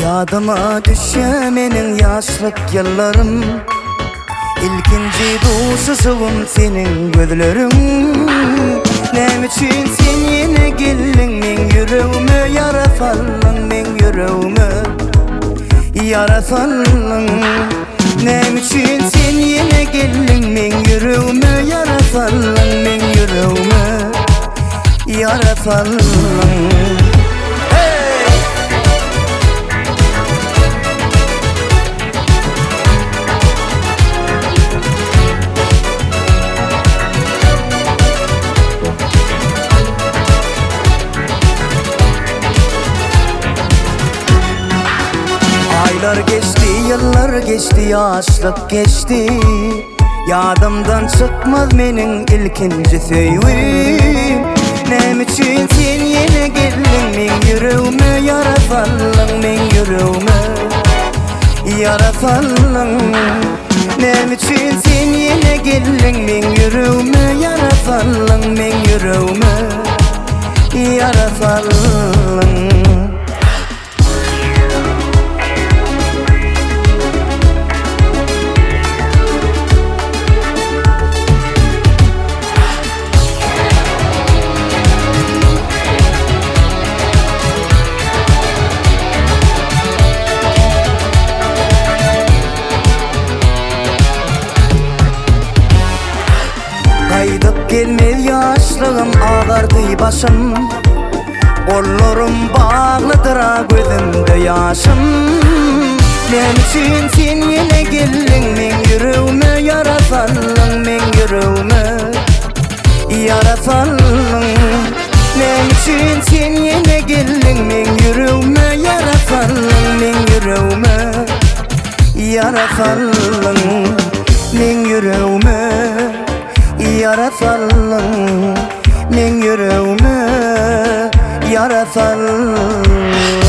Yadıma düşe menin yaşlık yıllarım, İlkinci duşusum senin gözlerin. Nem için sen yine geldin men yüreğime, yara saldın men yüreğime, yara saldın. Nem için sen yine geldin men yüreğime, yara saldın men yüreğime, yara saldın. Aylar geçti, yıllar geçti, yaşlık geçti. Yadımdan çıkmaz menin ilkinci sevgim. Nem için sen yine geldin men yüreğime, yara saldın men yüreğime, yara saldın. Nem için sen yine geldin men yüreğime, yara saldın men yüreğime, yara saldın. Kaydıp gelmez yaşlığım, ağardı başım. Kollarım bağlıdır gözümde yaşım. Nem için sen yine geldin men yüreğime, yara saldın men yüreğime, yara saldın. Nem için sen yine geldin men yüreğime, yara saldın men yüreğime, yara saldın men yüreğime, yara saldın men yüreğime, yara saldın.